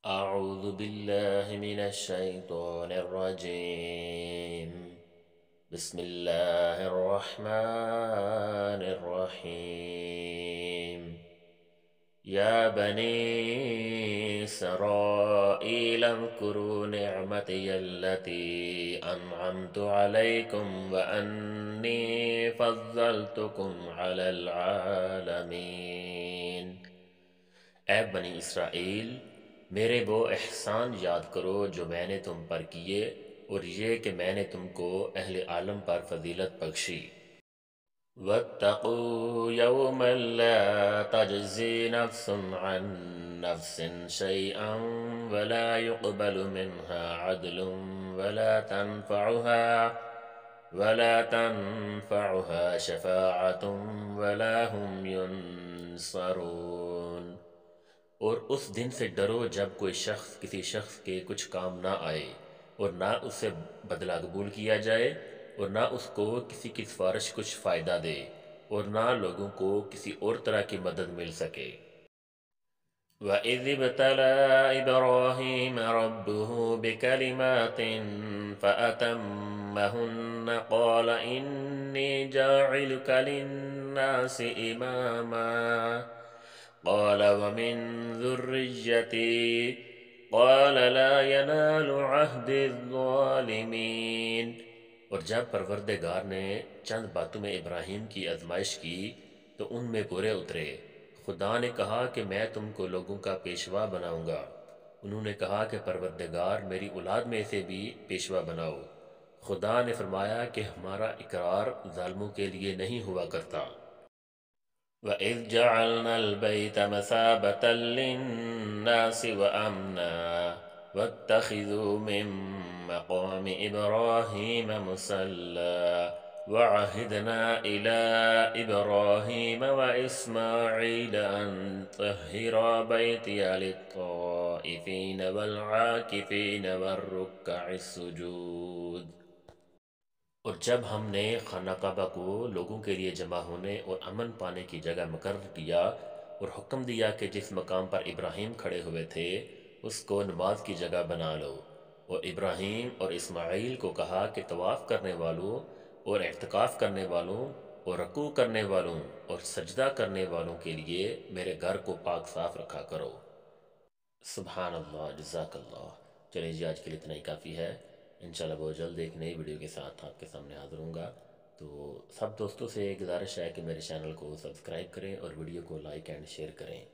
أعوذ بالله من الشيطان الرجيم. بسم الله الرحمن الرحيم. يا بني إسرائيل اذكروا نعمتي التي أنعمت عليكم وأني فضلتكم على العالمين. اے بنی اسرائیل، میرے وہ احسان یاد کرو جو میں نے تم پر کیے، اور یہ کہ میں نے تم کو اہل عالم پر فضیلت بخشی۔ وَاتَّقُوا يَوْمًا لَا تَجْزِي نَفْسٌ عَن نَفْسٍ شَيْئًا وَلَا يُقْبَلُ مِنْهَا عَدْلٌ وَلَا تَنْفَعُهَا شَفَاعَةٌ وَلَا هُمْ يُنصَرُونَ۔ اور اس دن سے ڈرو جب کوئی شخص کسی شخص کے کچھ کام نہ آئے، اور نہ اس سے بدلہ قبول کیا جائے، اور نہ اس کو کسی کی سفارش کچھ فائدہ دے، اور نہ لوگوں کو کسی اور طرح کی مدد مل سکے۔ وَإِذِ ابْتَلَىٰ إِبْرَاهِيمَ رَبُّهُ بِكَلِمَاتٍ فَأَتَمَّهُنَّ قَالَ إِنِّي جَاعِلُكَ لِلنَّاسِ إِمَامًا قال ومن ذريتي قال لا ينال عهد الظالمين۔ اور جب پروردگار نے چند باتوں میں ابراہیم کی آزمائش کی تو ان میں برے اترے۔ خدا نے کہا کہ میں تم کو لوگوں کا پیشوا بناؤں گا۔ انہوں نے کہا کہ پروردگار میری اولاد میں سے بھی پیشوا بناؤ۔ خدا نے فرمایا کہ ہمارا اقرار ظالموں کے لیے نہیں ہوا کرتا۔ وَإِذْ جَعَلْنَا الْبَيْتَ مَثَابَةً لِلنَّاسِ وَأَمْنًا وَاتَّخِذُوا مِن مَّقَامِ إِبْرَاهِيمَ مُصَلًّى وَعَهِدْنَا إِلَىٰ إِبْرَاهِيمَ وَإِسْمَاعِيلَ أَن طَهِّرَا بَيْتِيَ لِلطَّائِفِينَ وَالْعَاكِفِينَ وَالرُّكَّعِ السُّجُودِ۔ اور جب ہم نے خانہ کعبہ کو لوگوں کے لیے جمع ہونے اور امن پانے کی جگہ مقرر کیا اور حکم دیا کہ جس مقام پر ابراہیم کھڑے ہوئے تھے اس کو نماز کی جگہ بنا لو، اور ابراہیم اور اسماعیل کو کہا کہ طواف کرنے والوں اور اعتکاف کرنے والوں اور رکوع کرنے والوں اور سجدہ کرنے والوں کے لیے میرے گھر کو پاک صاف رکھا کرو۔ سبحان اللہ، جزاک اللہ۔ چلیں جی، آج کے لیے اتنا ہی کافی ہے۔ انشاءاللہ بہت جلد ایک نئی ویڈیو کے ساتھ آپ کے سامنے حاضر ہوں گا۔ تو سب دوستوں سے گزارش ہے کہ میرے چینل کو سبسکرائب کریں اور ویڈیو کو لائک اینڈ شیئر کریں۔